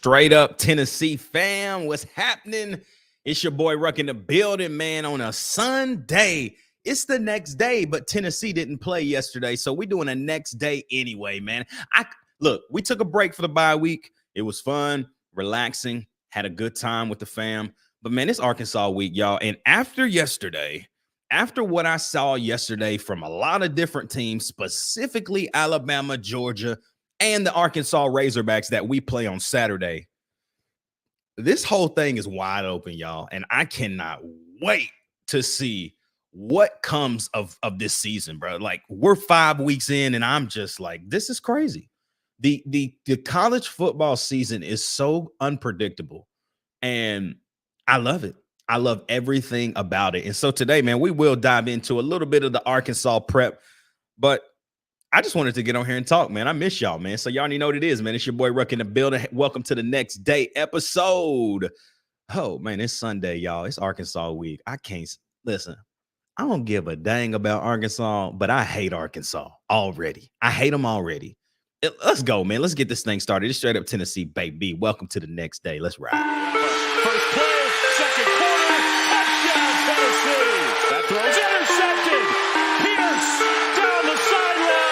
Straight up Tennessee fam, what's happening? It's your boy Ruck in the building, man, on a Sunday. It's the next day, but Tennessee didn't play yesterday, so we're doing a next day anyway, man. Look, we took a break for the bye week. It was fun, relaxing, had a good time with the fam. But man, it's Arkansas week, y'all. And after yesterday, after what I saw yesterday from a lot of different teams, specifically Alabama, Georgia, and the Arkansas Razorbacks that we play on Saturday, this whole thing is wide open, y'all. And I cannot wait to see what comes of this season, bro. Like, we're 5 weeks in, and I'm just like, this is crazy. The college football season is so unpredictable, and I love it. I love everything about it. And so today, man, we will dive into a little bit of the Arkansas prep, but I just wanted to get on here and talk, man. I miss y'all, man. So y'all already know what it is, man. It's your boy Ruck in the building. Welcome to the next day episode. Oh, man, it's Sunday, y'all. It's Arkansas week. I can't listen. I don't give a dang about Arkansas, but I hate Arkansas already. I hate them already. Let's go, man. Let's get this thing started. It's straight up Tennessee, baby. Welcome to the next day. Let's ride. First play, second quarter, touchdown Tennessee. That throw's intercepted. Pierce down the sideline. Touchdown.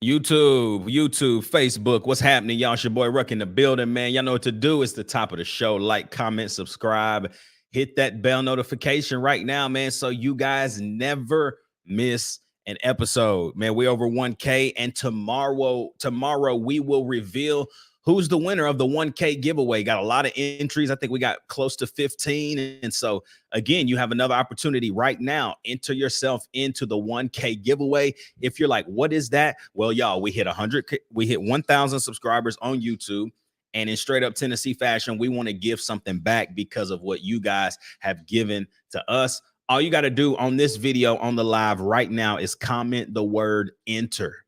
YouTube, Facebook, what's happening, y'all? It's your boy Ruck in the building, man. Y'all know what to do. It's the top of the show. Like, comment, subscribe, hit that bell notification right now, man, so you guys never miss an episode, man. We over 1K, and tomorrow we will reveal who's the winner of the 1K giveaway. Got a lot of entries. I think we got close to 15. And so, again, you have another opportunity right now. Enter yourself into the 1K giveaway. If you're like, what is that? Well, y'all, we hit 1,000 subscribers on YouTube. And in straight up Tennessee fashion, we want to give something back because of what you guys have given to us. All you got to do on this video on the live right now is comment the word enter.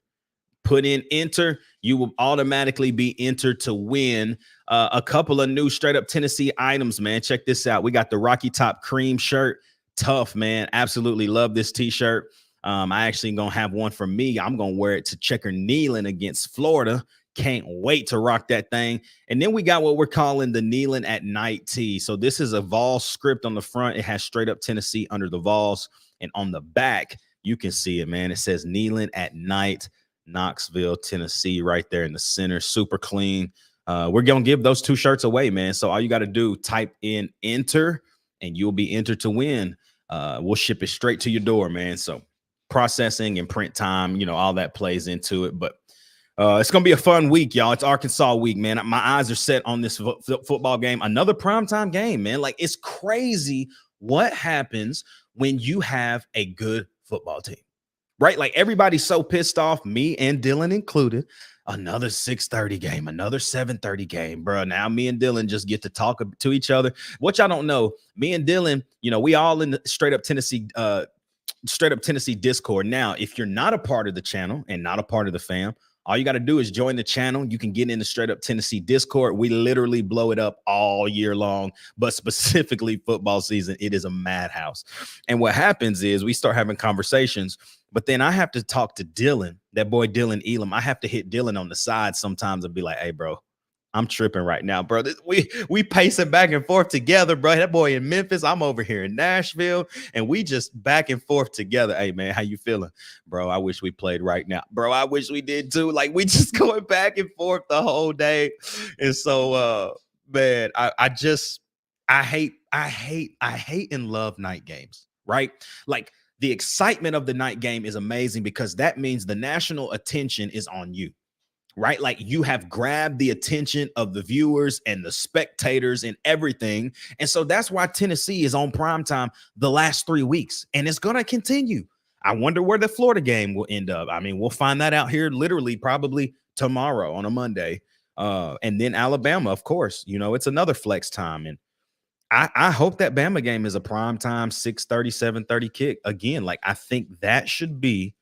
Put in enter. You will automatically be entered to win a couple of new straight up Tennessee items, man. Check this out. We got the Rocky Top cream shirt. Tough, man. Absolutely love this t-shirt. I actually gonna have one for me. I'm gonna wear it to checker kneeling against Florida. Can't wait to rock that thing. And then we got what we're calling the kneeling at night tee. So this is a Vols script on the front. It has straight up Tennessee under the Vols, and on the back you can see it, man. It says kneeling at night, Knoxville, Tennessee, right there in the center. Super clean. We're gonna give those 2 shirts away, man. So all you got to do, type in enter, and you'll be entered to win. We'll ship it straight to your door, man. So processing and print time, you know, all that plays into it. But it's gonna be a fun week, y'all. It's Arkansas week, man. My eyes are set on this football game. Another primetime game, man. Like, it's crazy what happens when you have a good football team. Right? Like, everybody's so pissed off, me and Dylan included. Another 6:30 game, another 7:30 game, bro. Now me and Dylan just get to talk to each other. What y'all don't know, me and Dylan, you know, we all in the straight up Tennessee Discord. Now, if you're not a part of the channel and not a part of the fam, all you got to do is join the channel. You can get in the straight up Tennessee Discord. We literally blow it up all year long, but specifically football season, it is a madhouse. And what happens is we start having conversations, but then I have to talk to Dylan, that boy Dylan Elam. I have to hit Dylan on the side sometimes and be like, hey, bro, I'm tripping right now, bro. We pacing back and forth together, bro. That boy in Memphis, I'm over here in Nashville, and we just back and forth together. Hey, man, how you feeling? Bro, I wish we played right now. Bro, I wish we did too. Like, we just going back and forth the whole day. And so, man, I hate and love night games, right? Like, the excitement of the night game is amazing because that means the national attention is on you. Right? Like, you have grabbed the attention of the viewers and the spectators and everything. And so that's why Tennessee is on primetime the last 3 weeks. And it's going to continue. I wonder where the Florida game will end up. I mean, we'll find that out here literally probably tomorrow on a Monday. And then Alabama, of course, it's another flex time. And I hope that Bama game is a prime time 6:30, 7:30 kick. Again, like I think that should be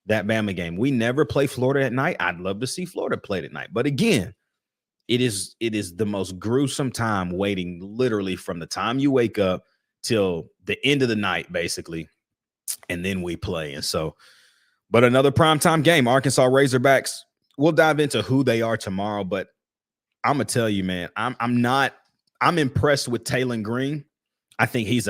that Bama game. We never play Florida at night. I'd love to see Florida played at night. But again, it is the most gruesome time waiting literally from the time you wake up till the end of the night, basically. And then we play. And so, but another primetime game, Arkansas Razorbacks. We'll dive into who they are tomorrow, but I'm gonna tell you, man, I'm impressed with Taylon Green. I think he is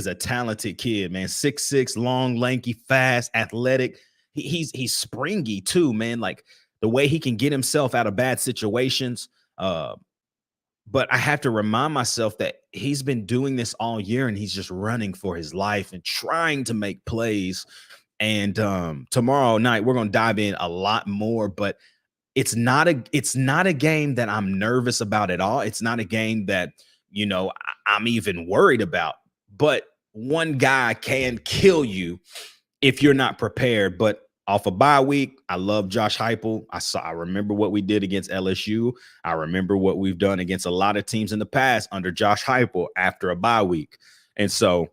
a talented kid, man. 6'6", long, lanky, fast, athletic. He's springy too, man. Like the way he can get himself out of bad situations. But I have to remind myself that he's been doing this all year and he's just running for his life and trying to make plays. And tomorrow night, we're going to dive in a lot more, but it's not a game that I'm nervous about at all. It's not a game that, I'm even worried about, but one guy can kill you if you're not prepared. But off a bye week, I love Josh Heupel. I remember what we did against LSU. I remember what we've done against a lot of teams in the past under Josh Heupel after a bye week. And so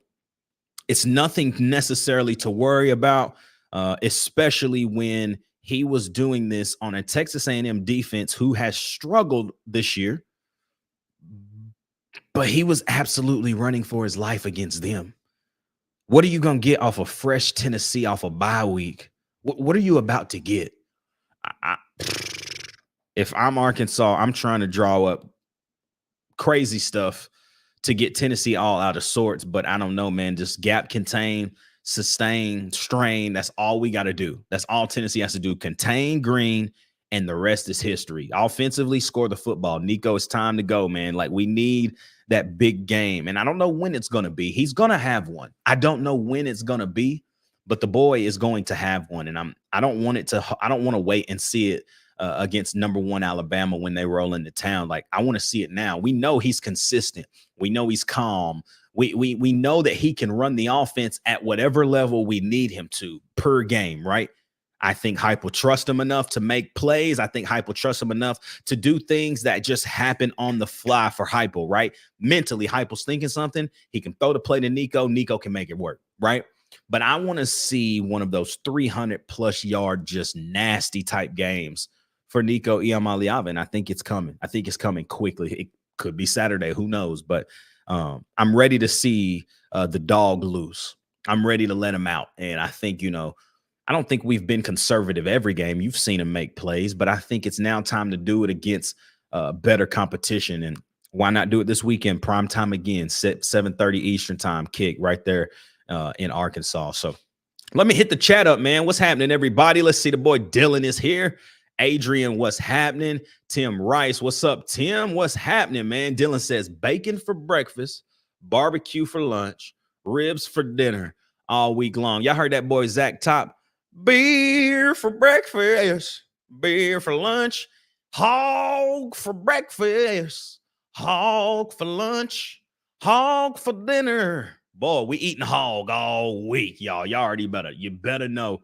it's nothing necessarily to worry about, especially when he was doing this on a Texas A&M defense who has struggled this year, but he was absolutely running for his life against them. What are you going to get off of fresh Tennessee off a bye week? What are you about to get? If I'm Arkansas, I'm trying to draw up crazy stuff to get Tennessee all out of sorts, but I don't know, man. Just gap contain, sustain, strain. That's all we got to do. That's all Tennessee has to do. Contain Green, and the rest is history. Offensively, score the football. Nico, it's time to go, man. Like we need that big game, and I don't know when it's going to be. He's going to have one. I don't know when it's going to be, but the boy is going to have one, and I don't want to wait and see it against number 1 Alabama when they roll into town. Like I want to see it now. We know he's consistent. We know he's calm. We know that he can run the offense at whatever level we need him to per game, right? I think Hype will trust him enough to make plays. I think Hype will trust him enough to do things that just happen on the fly for Hype, right? Mentally, Hype was thinking something. He can throw the play to Nico. Nico can make it work, right? But I want to see one of those 300-plus yard, just nasty type games for Nico Iamaleava, and I think it's coming. I think it's coming quickly. It could be Saturday. Who knows? But I'm ready to see the dog loose. I'm ready to let him out. And I think, I don't think we've been conservative every game. You've seen him make plays, but I think it's now time to do it against better competition. And why not do it this weekend? Prime time again, 7:30 Eastern time kick right there in Arkansas. So let me hit the chat up, man. What's happening, everybody? Let's see. The boy Dylan is here. Adrian, what's happening? Tim Rice, what's up, Tim? What's happening, man? Dylan says bacon for breakfast, barbecue for lunch, ribs for dinner all week long. Y'all heard that boy Zach Top? Beer for breakfast, beer for lunch, hog for breakfast, hog for lunch, hog for dinner. Boy, we eating hog all week, y'all. You better know.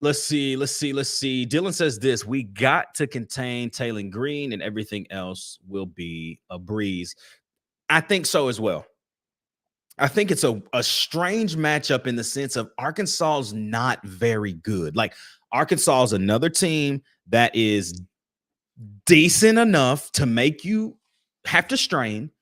Let's see. Dylan says this: we got to contain Taylon Green, and everything else will be a breeze. I think so as well. I think it's a strange matchup in the sense of Arkansas is not very good. Like Arkansas is another team that is decent enough to make you have to strain,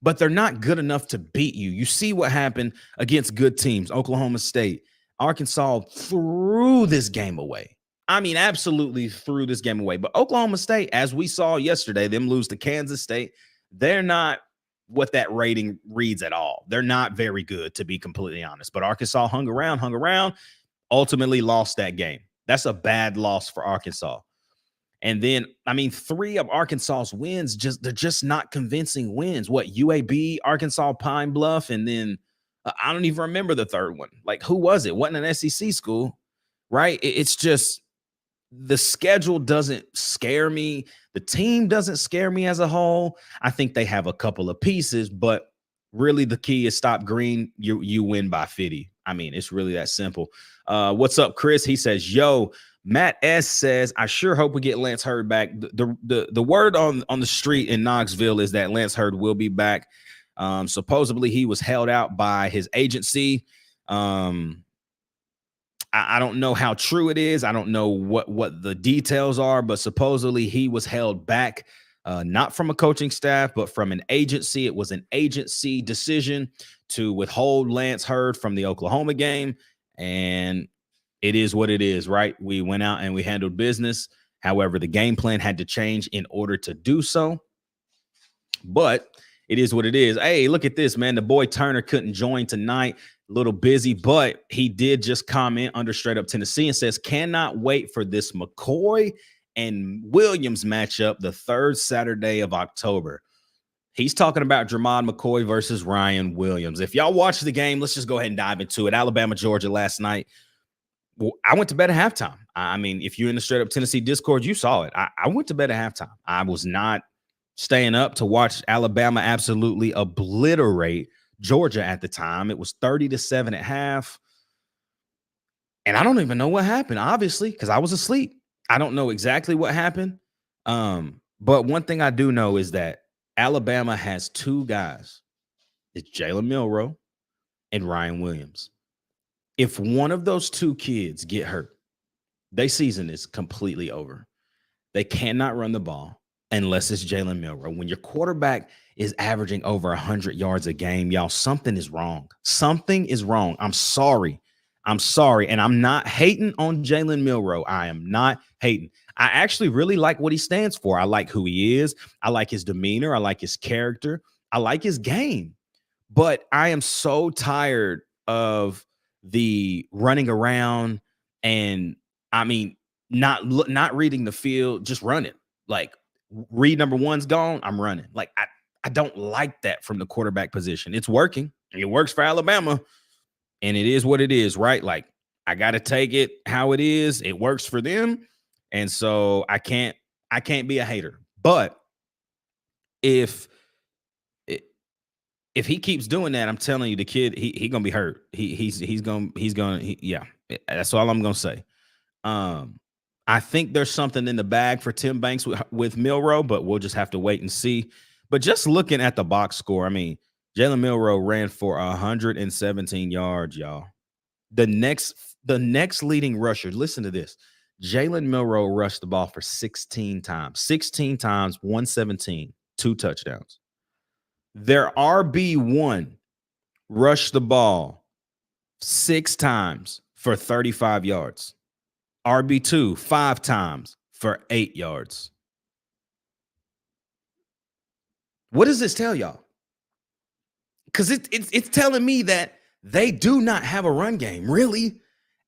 but they're not good enough to beat you. You see what happened against good teams, Oklahoma State. Arkansas threw this game away. I mean, absolutely threw this game away. But Oklahoma State, as we saw yesterday, them lose to Kansas State, they're not what that rating reads at all. They're not very good, to be completely honest. But Arkansas hung around, ultimately lost that game. That's a bad loss for Arkansas. And then, I mean, 3 of Arkansas's wins, they're just not convincing wins. What, UAB, Arkansas, Pine Bluff, and then I don't even remember the third one. Like, who was it? Wasn't an SEC school, right? It's just the schedule doesn't scare me. The team doesn't scare me as a whole. I think they have a couple of pieces, but really the key is stop Green. You win by 50. I mean, it's really that simple. What's up, Chris? He says, yo, Matt S says, I sure hope we get Lance Hurd back. The word on the street in Knoxville is that Lance Hurd will be back. Supposedly he was held out by his agency. I don't know how true it is. I don't know what the details are, but supposedly he was held back, not from a coaching staff, but from an agency. It was an agency decision to withhold Lance Hurd from the Oklahoma game. And it is what it is, right? We went out and we handled business. However, the game plan had to change in order to do so. But it is what it is. Hey, look at this, man. The boy Turner couldn't join tonight. A little busy, but he did just comment under Straight Up Tennessee and says, cannot wait for this McCoy and Williams matchup the third Saturday of October. He's talking about Jermod McCoy versus Ryan Williams. If y'all watch the game, let's just go ahead and dive into it. Alabama, Georgia last night. Well, I went to bed at halftime. I mean, if you're in the Straight Up Tennessee Discord, you saw it. I went to bed at halftime. I was not staying up to watch Alabama absolutely obliterate Georgia at the time. It was 30-7 at half. And I don't even know what happened, obviously, because I was asleep. I don't know exactly what happened. But one thing I do know is that Alabama has two guys. It's Jalen Milroe and Ryan Williams. If one of those two kids get hurt, their season is completely over. They cannot run the ball unless it's Jalen Milroe. When your quarterback is averaging over 100 yards a game, y'all, something is wrong. Something is wrong. I'm sorry. And I'm not hating on Jalen Milroe. I am not hating. I actually really like what he stands for. I like who he is. I like his demeanor. I like his character. I like his game. But I am so tired of the running around and, I mean, not reading the field, just running. Like, read number one's gone, I'm running. Like, I don't like that from the quarterback position. It's working. It works for Alabama. And it is what it is, right? Like, I got to take it how it is. It works for them. And so I can't be a hater. But if he keeps doing that, I'm telling you, the kid, he gonna be hurt. Yeah, that's all I'm gonna say. I think there's something in the bag for Tim Banks with Milroe, but we'll just have to wait and see. But just looking at the box score, I mean, Jalen Milroe ran for 117 yards, y'all. The next leading rusher, listen to this. Jalen Milroe rushed the ball for 16 times. 16 times, 117, 2 touchdowns. Their RB1 rushed the ball 6 times for 35 yards. RB2 5 times for 8 yards. What does this tell y'all? Because it's telling me that they do not have a run game, really.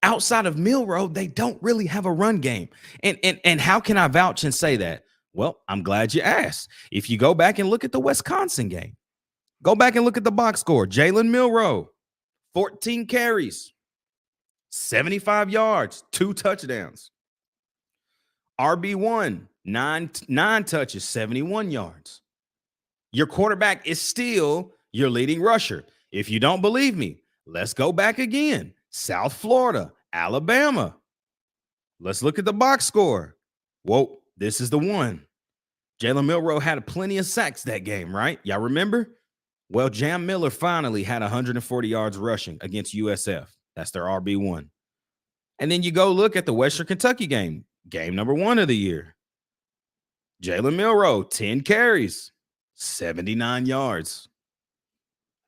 Outside of Milroe, they don't really have a run game. And how can I vouch and say that? Well, I'm glad you asked. If you go back and look at the Wisconsin game, go back and look at the box score. Jalen Milroe, 14 carries, 75 yards, 2 touchdowns. RB1, 9 touches, 71 yards. Your quarterback is still your leading rusher. If you don't believe me, let's go back again. South Florida, Alabama. Let's look at the box score. Whoa, this is the one. Jalen Milroe had plenty of sacks that game, right? Y'all remember? Well, Jam Miller finally had 140 yards rushing against USF. That's their RB1. And then you go look at the Western Kentucky game number 1 of the year. Jalen Milroe, 10 carries, 79 yards.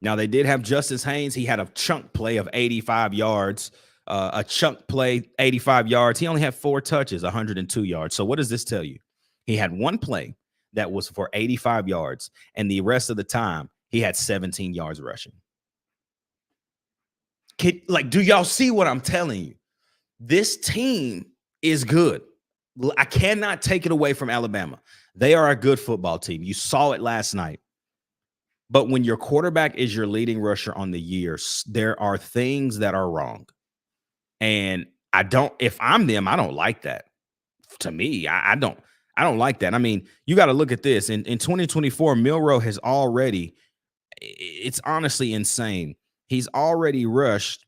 Now, they did have Justice Haynes. He had a chunk play of 85 yards. He only had 4 touches, 102 yards. So what does this tell you? He had one play that was for 85 yards, and the rest of the time, he had 17 yards rushing. Do y'all see what I'm telling you? This team is good. I cannot take it away from Alabama. They are a good football team. You saw it last night. But when your quarterback is your leading rusher on the year, there are things that are wrong. And if I'm them, I don't like that. To me, I don't like that. I mean, you got to look at this. In 2024, Milroe has already, It's honestly insane. He's already rushed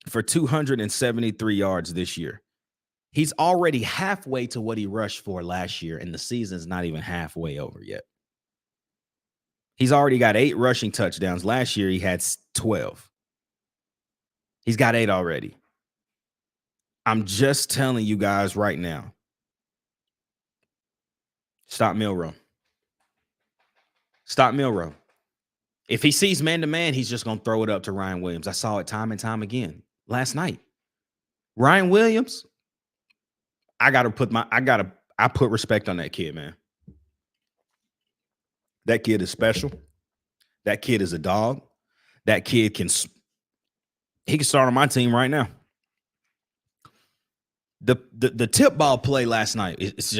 for 273 yards this year. He's already halfway to what he rushed for last year, and the season's not even halfway over yet. He's already got 8 rushing touchdowns. Last year, he had 12. He's got 8 already. I'm just telling you guys right now. Stop Milroe. Stop Milroe. If he sees man-to-man, he's just going to throw it up to Ryan Williams. I saw it time and time again last night. Ryan Williams, I put respect on that kid, man. That kid is special. That kid is a dog. That kid can start on my team right now. The tip ball play last night, it's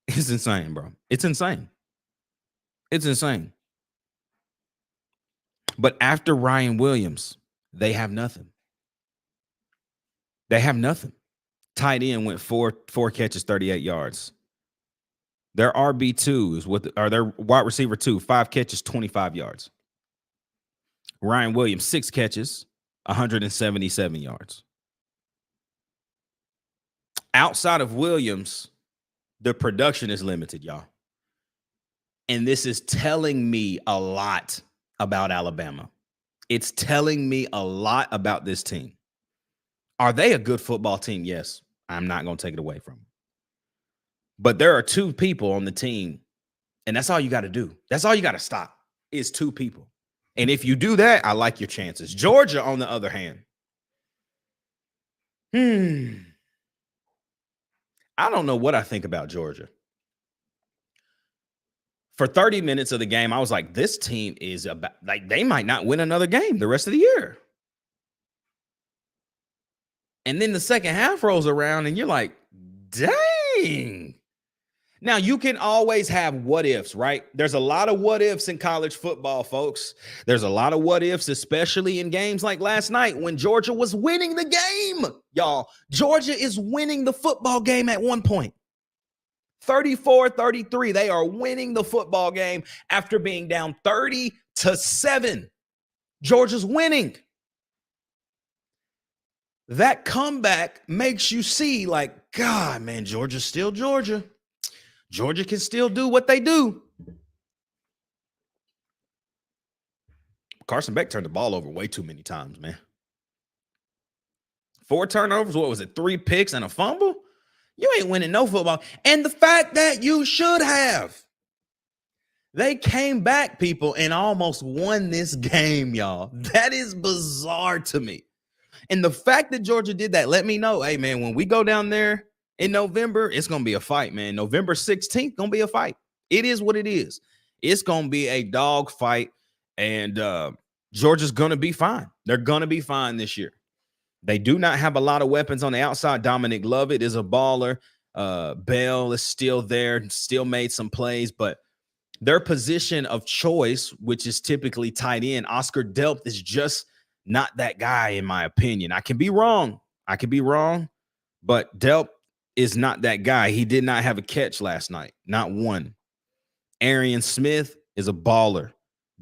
insane, bro. It's insane. It's insane. But after Ryan Williams, they have nothing. They have nothing. Tight end went four catches, 38 yards. Their RB2s their wide receiver 2, 5 catches, 25 yards. Ryan Williams, 6 catches, 177 yards. Outside of Williams, the production is limited, y'all. And this is telling me a lot about Alabama. It's telling me a lot about this team. Are they a good football team? Yes. I'm not going to take it away from them. But there are 2 people on the team, and that's all you got to do. That's all you got to stop is 2 people. And if you do that, I like your chances. Georgia, on the other hand. I don't know what I think about Georgia. For 30 minutes of the game, I was like, this team is about, like, they might not win another game the rest of the year. And then the second half rolls around and you're like, dang. Now, you can always have what ifs, right? There's a lot of what ifs in college football, folks. There's a lot of what ifs, especially in games like last night when Georgia was winning the game. Y'all, Georgia is winning the football game at one point. 34-33. They are winning the football game after being down 30-7. Georgia's winning. That comeback makes you see, like, God, man, Georgia's still Georgia. Georgia can still do what they do. Carson Beck turned the ball over way too many times, man. 4 turnovers, what was it, 3 picks and a fumble? You ain't winning no football. And the fact that you should have. They came back, people, and almost won this game, y'all. That is bizarre to me. And the fact that Georgia did that, let me know, hey, man, when we go down there in November, it's going to be a fight, man. November 16th, going to be a fight. It is what it is. It's going to be a dog fight, and Georgia's going to be fine. They're going to be fine this year. They do not have a lot of weapons on the outside. Dominic Lovett is a baller. Bell is still there, still made some plays, but their position of choice, which is typically tight end, Oscar Delp, is just not that guy, in my opinion. I can be wrong. But Delp is not that guy. He did not have a catch last night, not one. Arian Smith is a baller.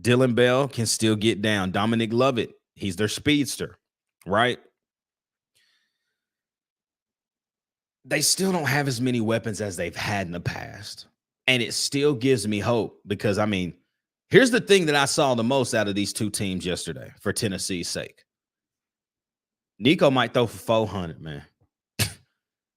Dylan Bell can still get down. Dominic Lovett, he's their speedster, right? They still don't have as many weapons as they've had in the past. And it still gives me hope because, I mean, here's the thing that I saw the most out of these 2 teams yesterday for Tennessee's sake. Nico might throw for 400, man.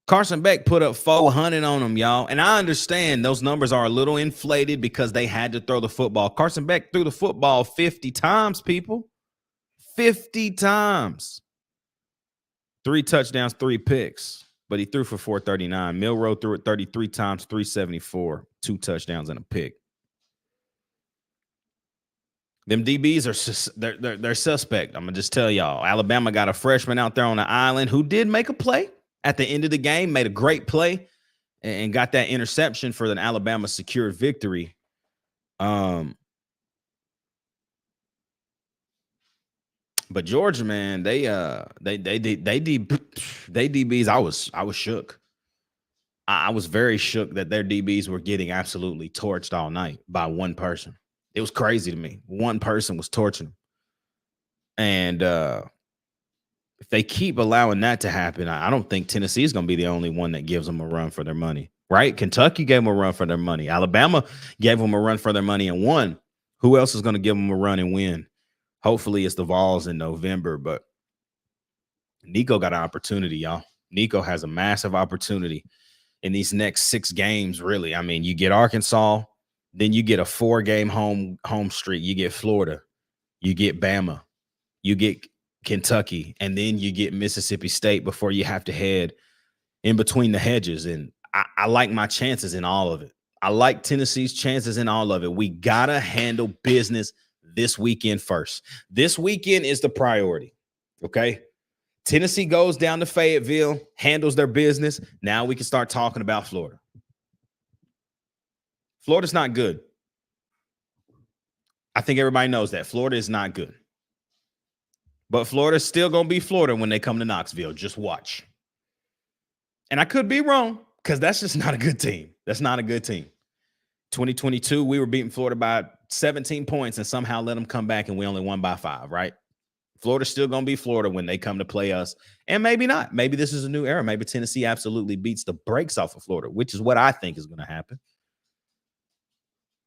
Carson Beck put up 400 on them, y'all. And I understand those numbers are a little inflated because they had to throw the football. Carson Beck threw the football 50 times, people. 50 times. 3 touchdowns, 3 picks. But he threw for 439. Milroe threw it 33 times, 374, 2 touchdowns and a pick. Them DBs are they're suspect. I'm gonna just tell y'all. Alabama got a freshman out there on the island who did make a play at the end of the game, made a great play, and got that interception for an Alabama secured victory. But Georgia, man, they DBs. I was shook. I was very shook that their DBs were getting absolutely torched all night by one person. It was crazy to me. One person was torching them. And if they keep allowing that to happen, I don't think Tennessee is going to be the only one that gives them a run for their money, right? Kentucky gave them a run for their money. Alabama gave them a run for their money and won. Who else is going to give them a run and win? Hopefully it's the Vols in November, but Nico got an opportunity, y'all. Nico has a massive opportunity in these next 6 games, really. I mean, you get Arkansas, then you get a 4-game home streak. You get Florida, you get Bama, you get Kentucky, and then you get Mississippi State before you have to head in between the hedges. And I like my chances in all of it. I like Tennessee's chances in all of it. We got to handle business this weekend first. This weekend is the priority, okay? Tennessee goes down to Fayetteville, handles their business. Now we can start talking about Florida. Florida's not good. I think everybody knows that. Florida is not good. But Florida's still going to be Florida when they come to Knoxville. Just watch. And I could be wrong because that's just not a good team. That's not a good team. 2022, we were beating Florida by 17 points and somehow let them come back and we only won by 5, right? Florida's still going to be Florida when they come to play us. And maybe not. Maybe this is a new era. Maybe Tennessee absolutely beats the brakes off of Florida, which is what I think is going to happen.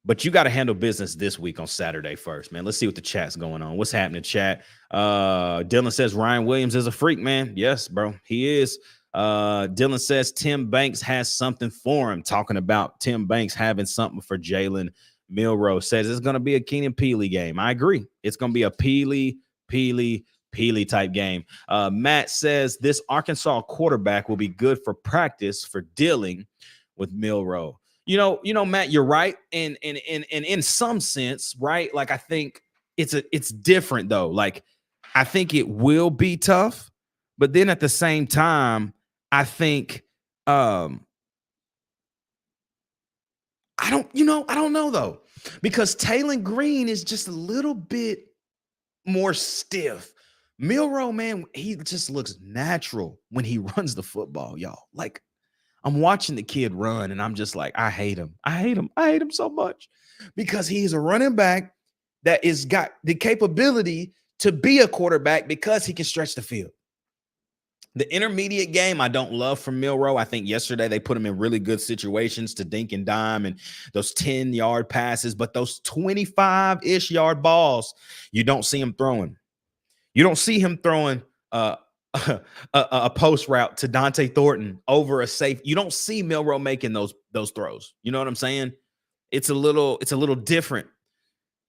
But you got to handle business this week on Saturday first, man. Let's see what the chat's going on. What's happening, chat? Dylan says Ryan Williams is a freak, man. Yes, bro, he is. Dylan says Tim Banks has something for him. Talking about Tim Banks having something for Jalen Milroe. Says it's going to be a Keenan Peely game. I agree. It's going to be a Peely type game. Matt says this Arkansas quarterback will be good for practice for dealing with Milroe. You know, Matt, you're right. And in some sense, right? Like, I think it's different though. Like, I think it will be tough, but then at the same time, I think, I don't know though, because Taylor Green is just a little bit more stiff. Milroe, man, he just looks natural when he runs the football, y'all. Like, I'm watching the kid run and I'm just like, I hate him. I hate him so much because he's a running back that is got the capability to be a quarterback because he can stretch the field. The intermediate game, I don't love from Milroe. I think yesterday they put him in really good situations to dink and dime and those 10-yard passes, but those 25-ish yard balls, you don't see him throwing. You don't see him throwing a post route to Dante Thornton over a safe. You don't see Milroe making those throws. You know what I'm saying? It's a little different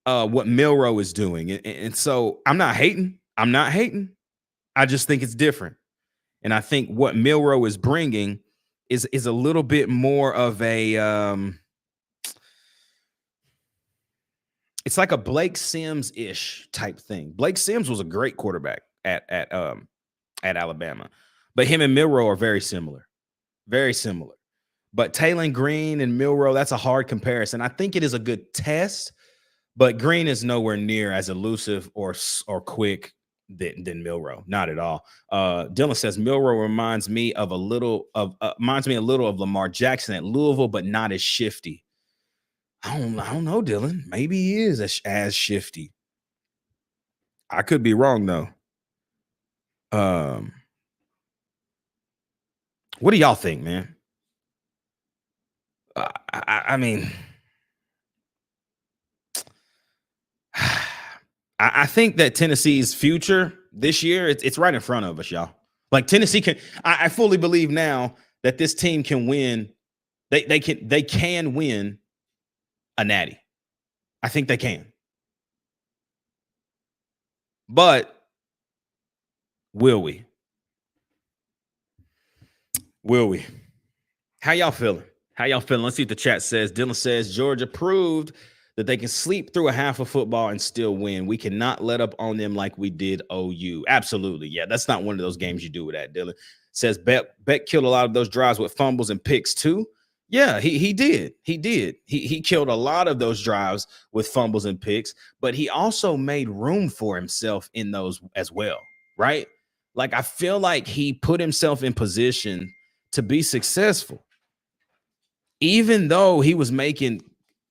what Milroe is doing. And so I'm not hating. I just think it's different. And I think what Milroe is bringing is a little bit more of a it's like a Blake Sims-ish type thing. Blake Sims was a great quarterback at Alabama, but him and Milroe are very similar. But Taylor Green and Milroe, that's a hard comparison. I think it is a good test, but Green is nowhere near as elusive or quick than Milroe. Not at all. Dylan says Milroe reminds me a little of Lamar Jackson at Louisville, but not as shifty. I don't know, Dylan. Maybe he is as shifty. I could be wrong though. What do y'all think, man? I mean, I think that Tennessee's future this year, it's right in front of us, y'all. Like Tennessee can, I fully believe now that this team can win. They can win a natty. I think they can. But will we? How y'all feeling? Let's see what the chat says. Dylan says Georgia proved that they can sleep through a half of football and still win. We cannot let up on them like we did OU. Absolutely. Yeah, that's not one of those games you do with that, Dylan. Says Beck killed a lot of those drives with fumbles and picks too. Yeah, he did. He killed a lot of those drives with fumbles and picks, but he also made room for himself in those as well, right? Like, I feel like he put himself in position to be successful, even though he was making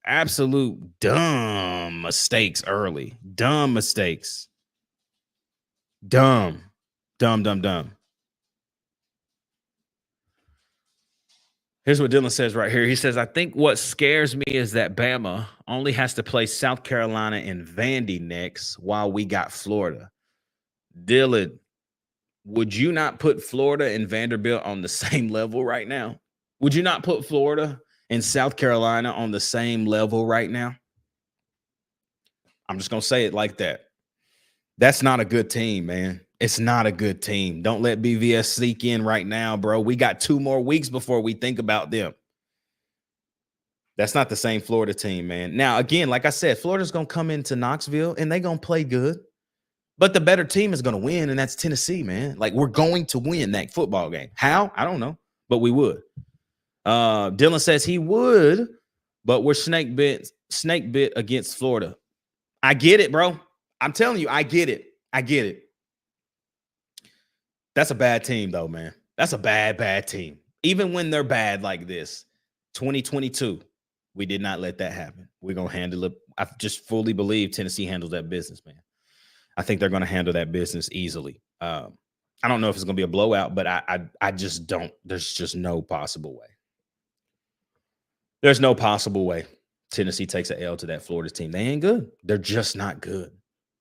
Absolute dumb mistakes early. Dumb mistakes. Dumb. Dumb. Here's what Dylan says right here. He says, I think what scares me is that Bama only has to play South Carolina and Vandy next while we got Florida. Dylan, would you not put Florida and Vanderbilt on the same level right now? Would you not put Florida and South Carolina on the same level right now? I'm just going to say it like that. That's not a good team, man. It's not a good team. Don't let BVS sneak in right now, bro. We got 2 more weeks before we think about them. That's not the same Florida team, man. Now, again, like I said, Florida's going to come into Knoxville and they're going to play good. But the better team is going to win, and that's Tennessee, man. Like, we're going to win that football game. How? I don't know, but we would. Dylan says he would, but we're snake bit against Florida. I get it, bro. I'm telling you, I get it. That's a bad team, though, man. That's a bad team. Even when they're bad like this, 2022, we did not let that happen. We're going to handle it. I just fully believe Tennessee handles that business, man. I think they're going to handle that business easily. I don't know if it's going to be a blowout, but I just don't. There's just no possible way. There's no possible way Tennessee takes an L to that Florida team. They ain't good. They're just not good.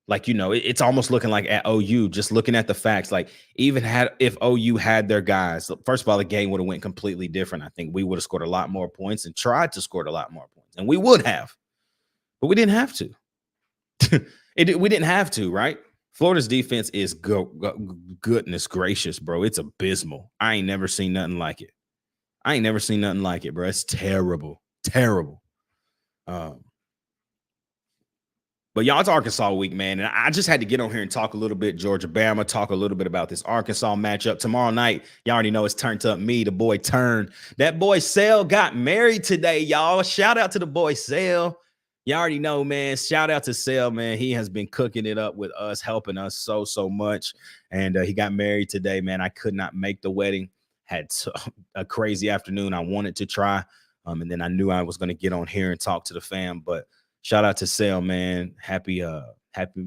Like, it's almost looking like at OU, just looking at the facts, like even if OU had their guys, first of all, the game would have went completely different. I think we would have scored a lot more points and tried to score a lot more points. And we would have, but we didn't have to. We didn't have to, right? Florida's defense is goodness gracious, bro. It's abysmal. I ain't never seen nothing like it. Bro. It's terrible. But y'all, it's Arkansas week, man. And I just had to get on here and talk a little bit Georgia-Bama, talk a little bit about this Arkansas matchup. Tomorrow night, y'all already know it's turned up me, the boy Turn. That boy Sale got married today, y'all. Shout out to the boy Sale. Y'all already know, man. Shout out to Sale, man. He has been cooking it up with us, helping us so much. And he got married today, man. I could not make the wedding. Had a crazy afternoon. I wanted to try. And then I knew I was going to get on here and talk to the fam. But shout out to Sale, man. Happy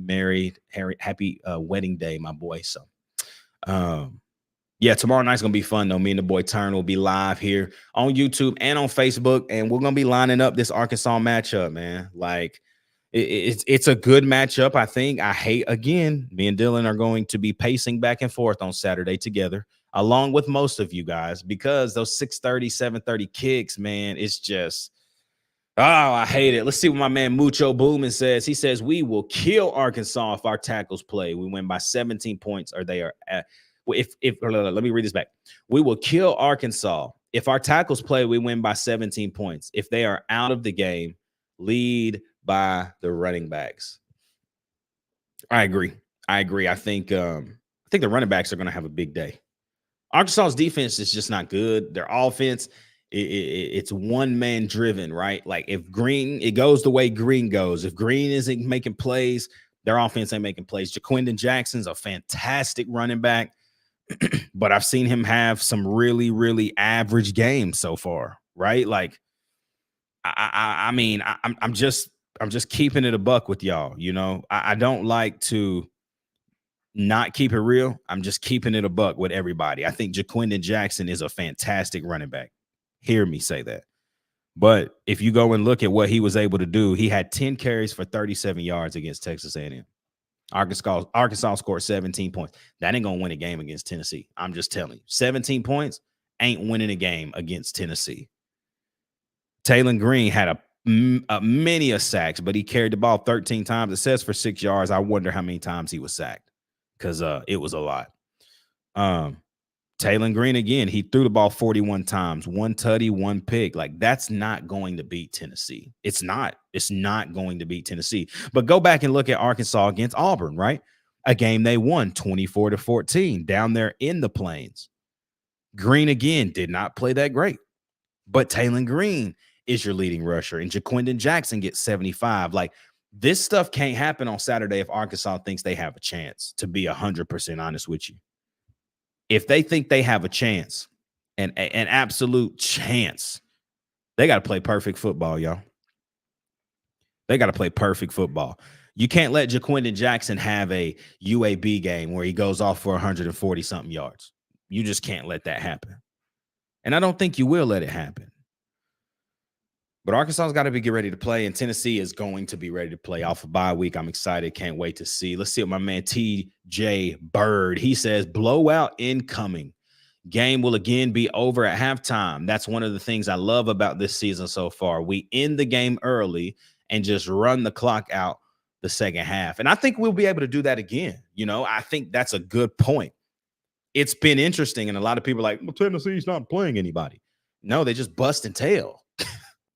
wedding day, my boy. So, yeah, tomorrow night's going to be fun, though. Me and the boy Turn will be live here on YouTube and on Facebook, and we're going to be lining up this Arkansas matchup, man. Like, it's a good matchup, I think. Again, me and Dylan are going to be pacing back and forth on Saturday together, along with most of you guys, because those 6:30, 7:30 kicks, man, it's just – oh, I hate it. Let's see what my man Mucho Boomin says. He says, we will kill Arkansas if our tackles play. We win by 17 points or they are at – let me read this back. We will kill Arkansas. If our tackles play, we win by 17 points. If they are out of the game, lead by the running backs. I agree. I think the running backs are going to have a big day. Arkansas's defense is just not good. Their offense – it's one man driven, right? Like if Green, it goes the way Green goes. If Green isn't making plays, their offense ain't making plays. Jaquindon Jackson's a fantastic running back, but I've seen him have some really, really average games so far, right? Like, I'm just keeping it a buck with y'all. I don't like to not keep it real. I'm just keeping it a buck with everybody. I think Jaquindon Jackson is a fantastic running back. Hear me say that. But if you go and look at what he was able to do, he had 10 carries for 37 yards against Texas A&M. Arkansas scored 17 points. That ain't going to win a game against Tennessee. I'm just telling you. 17 points ain't winning a game against Tennessee. Taylor Green had many sacks, but he carried the ball 13 times. It says for 6 yards. I wonder how many times he was sacked because it was a lot. Taylor Green, again, he threw the ball 41 times, 1 tutty, 1 pick. Like, that's not going to beat Tennessee. It's not going to beat Tennessee. But go back and look at Arkansas against Auburn, right? A game they won 24-14 down there in the Plains. Green, again, did not play that great. But Taylor Green is your leading rusher, and Jaquindon Jackson gets 75. Like, this stuff can't happen on Saturday if Arkansas thinks they have a chance, to be 100% honest with you. If they think they have a chance, an absolute chance, they got to play perfect football, y'all. They got to play perfect football. You can't let Jaquindon Jackson have a UAB game where he goes off for 140 something yards. You just can't let that happen. And I don't think you will let it happen. But Arkansas's got to get ready to play, and Tennessee is going to be ready to play off a bye week. I'm excited. Can't wait to see. Let's see what my man TJ Bird, he says, blowout incoming. Game will again be over at halftime. That's one of the things I love about this season so far. We end the game early and just run the clock out the second half. And I think we'll be able to do that again. You know, I think that's a good point. It's been interesting, and a lot of people are like, well, Tennessee's not playing anybody. No, they just busting tail.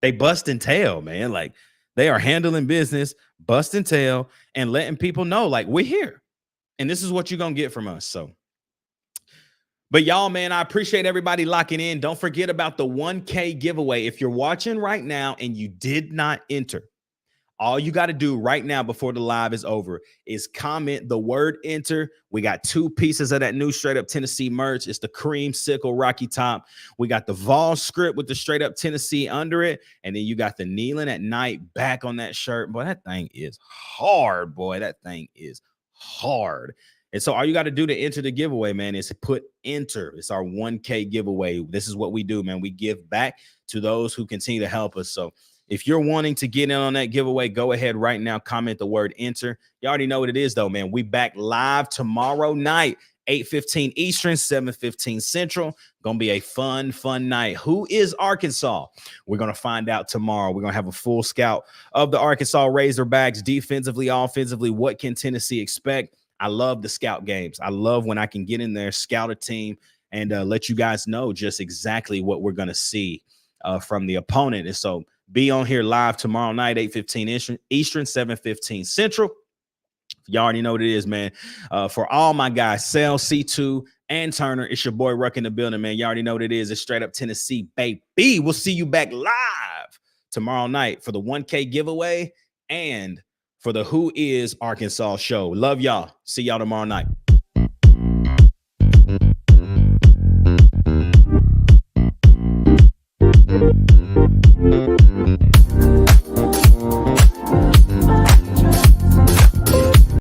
They busting tail, man. Like, they are handling business, busting tail, and letting people know, like, we're here. And this is what you're going to get from us. So, but y'all, man, I appreciate everybody locking in. Don't forget about the 1K giveaway. If you're watching right now and you did not enter, all you got to do right now before the live is over is comment the word enter. We got 2 pieces of that new Straight Up Tennessee merch. It's the cream sickle Rocky top. We got the Vols script with the Straight Up Tennessee under it. And then you got the kneeling at night back on that shirt. Boy, that thing is hard, boy. That thing is hard. And so all you got to do to enter the giveaway, man, is put enter. It's our 1K giveaway. This is what we do, man. We give back to those who continue to help us. So if you're wanting to get in on that giveaway, go ahead right now. Comment the word enter. You already know what it is, though, man. We back live tomorrow night, 8:15 Eastern, 7:15 Central. Going to be a fun night. Who is Arkansas? We're going to find out tomorrow. We're going to have a full scout of the Arkansas Razorbacks defensively, offensively. What can Tennessee expect? I love the scout games. I love when I can get in there, scout a team, and let you guys know just exactly what we're going to see from the opponent. And so be on here live tomorrow night, 8:15 Eastern, 7:15 Central. You already know what it is, man. For all my guys, Sal, C2, and Turner, it's your boy Ruck in the building, man. You already know what it is. It's Straight Up Tennessee, baby. We'll see you back live tomorrow night for the 1K giveaway and for the Who is Arkansas show. Love y'all. See y'all tomorrow night.